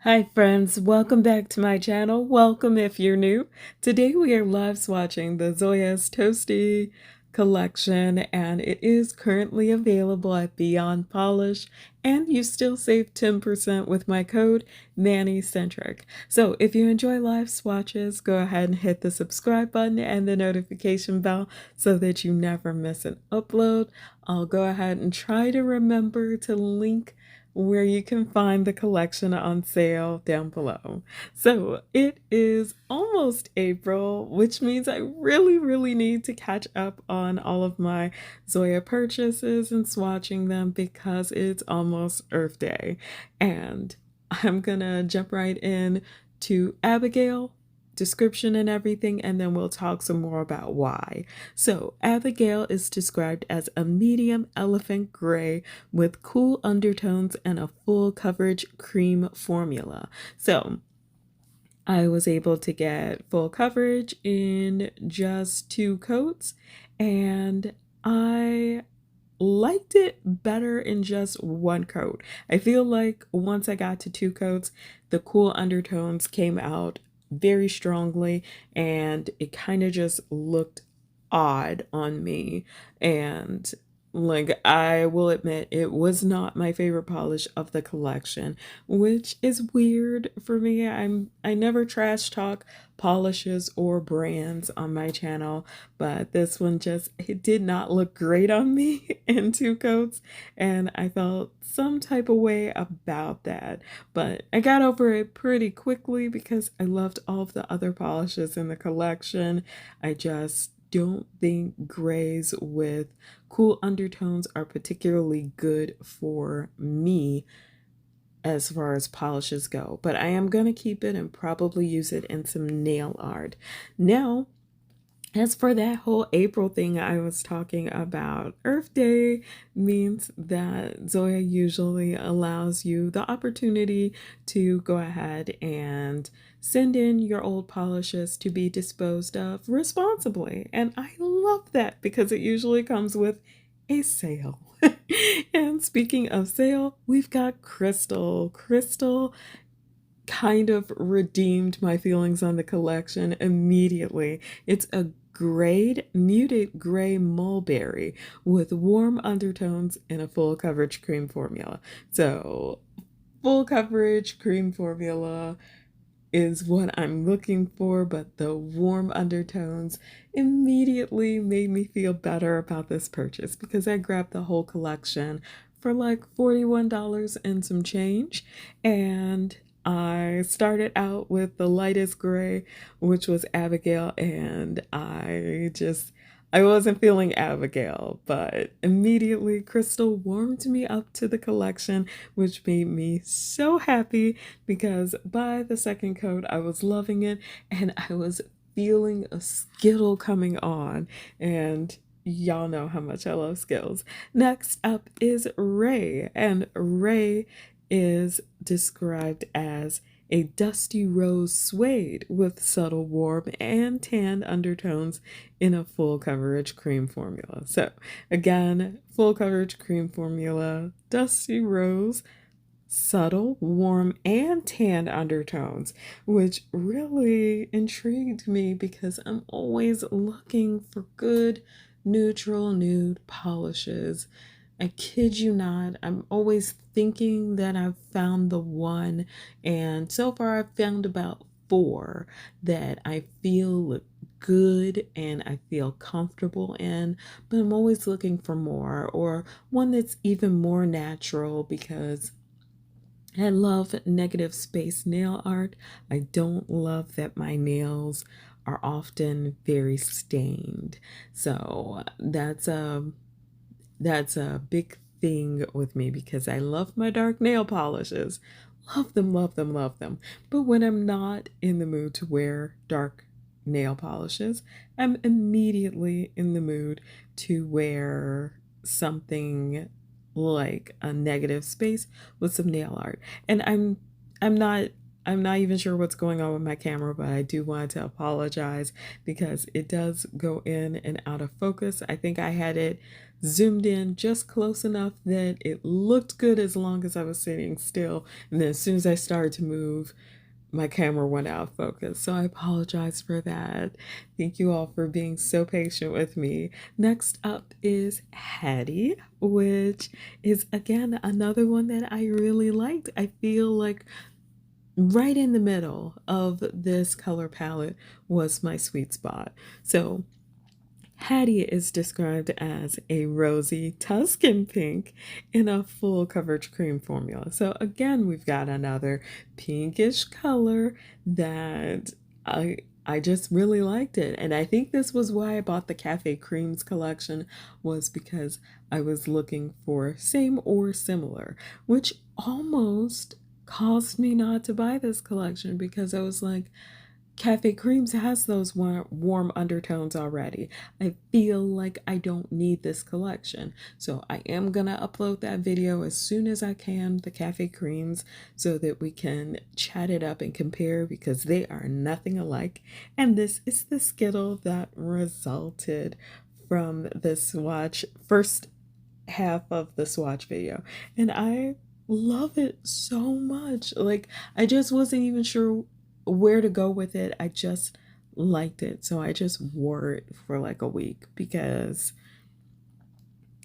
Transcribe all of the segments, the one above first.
Hi friends, welcome back to my channel. Welcome if you're new. Today we are live swatching the Zoya's Toasty collection and it is currently available at Beyond Polish and you still save 10% with my code NannyCentric. So if you enjoy live swatches, go ahead and hit the subscribe button and the notification bell so that you never miss an upload. I'll go ahead and try to remember to link where you can find the collection on sale down below. So it is almost April, which means I really need to catch up on all of my Zoya purchases and swatching them because it's almost Earth Day. And I'm gonna jump right in to Abigail, description and everything, and then we'll talk some more about why. So Abigail is described as a medium elephant gray with cool undertones and a full coverage cream formula. So I was able to get full coverage in just 2 coats, and I liked it better in just 1 coat. I feel like once I got to 2 coats, the cool undertones came out very strongly and it kind of just looked odd on me. And like, I will admit, it was not my favorite polish of the collection, which is weird for me. I never trash talk polishes or brands on my channel, but this one just, it did not look great on me in 2 coats, and I felt some type of way about that. But I got over it pretty quickly because I loved all of the other polishes in the collection. I just don't think grays with cool undertones are particularly good for me as far as polishes go, but I am going to keep it and probably use it in some nail art. Now, as for that whole April thing I was talking about, Earth Day means that Zoya usually allows you the opportunity to go ahead and send in your old polishes to be disposed of responsibly. And I love that because it usually comes with a sale. And speaking of sale, we've got Crystal. Crystal kind of redeemed my feelings on the collection immediately. It's a muted gray mulberry with warm undertones and a full coverage cream formula. So, full coverage cream formula is what I'm looking for, but the warm undertones immediately made me feel better about this purchase because I grabbed the whole collection for like $41 and some change. And I started out with the lightest gray, which was Abigail, and I wasn't feeling Abigail, but immediately Crystal warmed me up to the collection, which made me so happy because by the 2nd coat, I was loving it and I was feeling a Skittle coming on. And y'all know how much I love Skittles. Next up is Ray, and Ray is described as a dusty rose suede with subtle warm and tan undertones in a full coverage cream formula. So again, full coverage cream formula, dusty rose, subtle, warm, and tan undertones, which really intrigued me because I'm always looking for good neutral nude polishes. I kid you not, I'm always thinking that I've found the one, and so far I've found about 4 that I feel look good and I feel comfortable in, but I'm always looking for more, or one that's even more natural because I love negative space nail art. I don't love that my nails are often very stained. So that's a big thing with me because I love my dark nail polishes. Love them, love them, love them. But when I'm not in the mood to wear dark nail polishes, I'm immediately in the mood to wear something like a negative space with some nail art. And I'm not I'm not even sure what's going on with my camera, but I do want to apologize because it does go in and out of focus. I think I had it zoomed in just close enough that it looked good as long as I was sitting still. And then as soon as I started to move, my camera went out of focus. So I apologize for that. Thank you all for being so patient with me. Next up is Hattie, which is again another one that I really liked. I feel like right in the middle of this color palette was my sweet spot. So Hattie is described as a rosy Tuscan pink in a full coverage cream formula. So again, we've got another pinkish color that I just really liked it. And I think this was why I bought the Cafe Creams collection, was because I was looking for same or similar, which almost caused me not to buy this collection because I was like, Cafe Creams has those warm undertones already. I feel like I don't need this collection. So I am going to upload that video as soon as I can, the Cafe Creams, so that we can chat it up and compare because they are nothing alike. And this is the Skittle that resulted from the swatch, first half of the swatch video. And I love it so much. Like, I just wasn't even sure where to go with it. I just liked it. So I just wore it for like a week because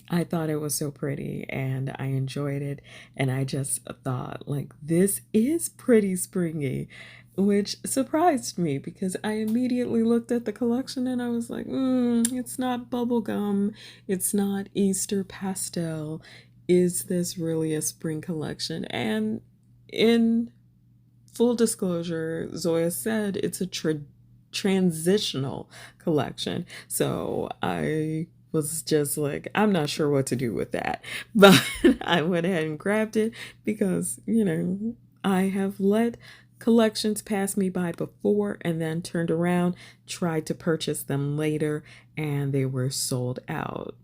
I thought it was so pretty and I enjoyed it. And I just thought, like, this is pretty springy, which surprised me because I immediately looked at the collection and I was like, it's not bubblegum. It's not Easter pastel. Is this really a spring collection? And in full disclosure, Zoya said it's a transitional collection. So I was just like, I'm not sure what to do with that. But I went ahead and grabbed it because, you know, I have let collections pass me by before and then turned around, tried to purchase them later, and they were sold out.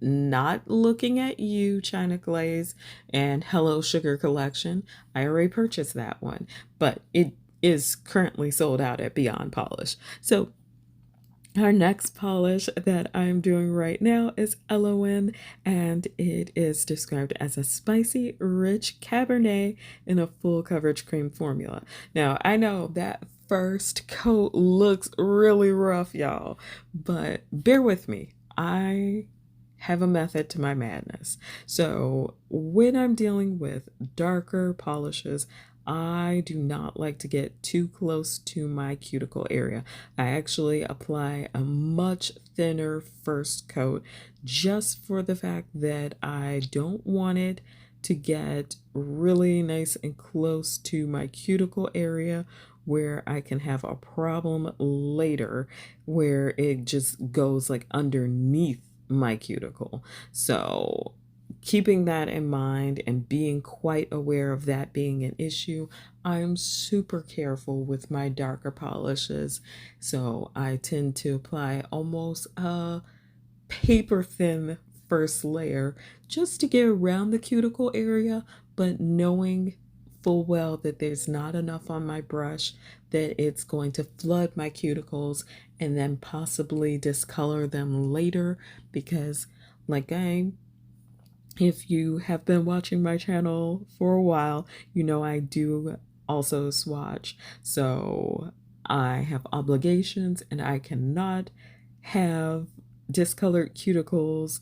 Not looking at you, China Glaze and Hello Sugar Collection. I already purchased that one, but it is currently sold out at Beyond Polish. So our next polish that I'm doing right now is LON, and it is described as a spicy, rich Cabernet in a full coverage cream formula. Now, I know that first coat looks really rough, y'all, but bear with me. I have a method to my madness. So when I'm dealing with darker polishes, I do not like to get too close to my cuticle area. I actually apply a much thinner first coat just for the fact that I don't want it to get really nice and close to my cuticle area where I can have a problem later where it just goes like underneath my cuticle. So keeping that in mind and being quite aware of that being an issue, I'm super careful with my darker polishes. So I tend to apply almost a paper thin first layer just to get around the cuticle area, but knowing full well that there's not enough on my brush that it's going to flood my cuticles and then possibly discolor them later because, like, if you have been watching my channel for a while, you know I do also swatch. So I have obligations and I cannot have discolored cuticles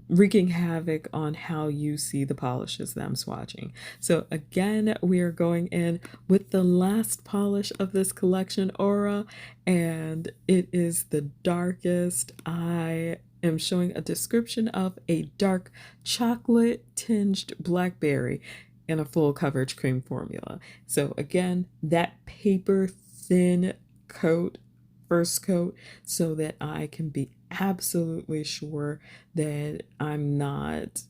wreaking havoc on how you see the polishes that I'm swatching. So again, we are going in with the last polish of this collection, Aura, and it is the darkest. I am showing a description of a dark chocolate tinged blackberry in a full coverage cream formula. So again, that paper thin coat, first coat, so that I can be absolutely sure that I'm not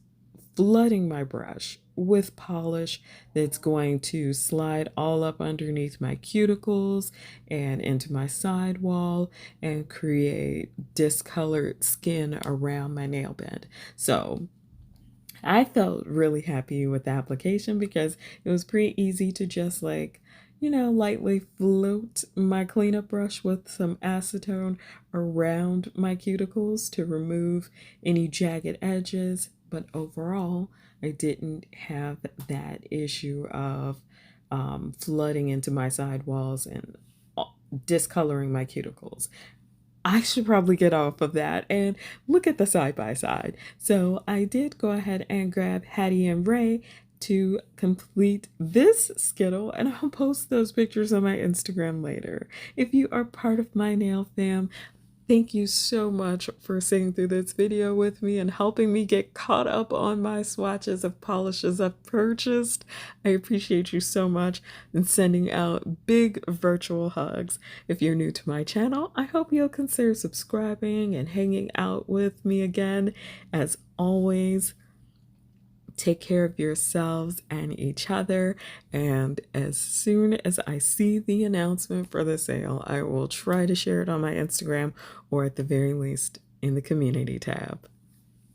flooding my brush with polish that's going to slide all up underneath my cuticles and into my sidewall and create discolored skin around my nail bed. So I felt really happy with the application because it was pretty easy to just like, lightly float my cleanup brush with some acetone around my cuticles to remove any jagged edges. But overall, I didn't have that issue of flooding into my sidewalls and discoloring my cuticles. I should probably get off of that and look at the side by side. So I did go ahead and grab Hattie and Ray to complete this Skittle, and I'll post those pictures on my Instagram later. If you are part of my nail fam, thank you so much for sitting through this video with me and helping me get caught up on my swatches of polishes I've purchased. I appreciate you so much and sending out big virtual hugs. If you're new to my channel, I hope you'll consider subscribing and hanging out with me again. As always, take care of yourselves and each other, and as soon as I see the announcement for the sale, I will try to share it on my Instagram or at the very least in the community tab.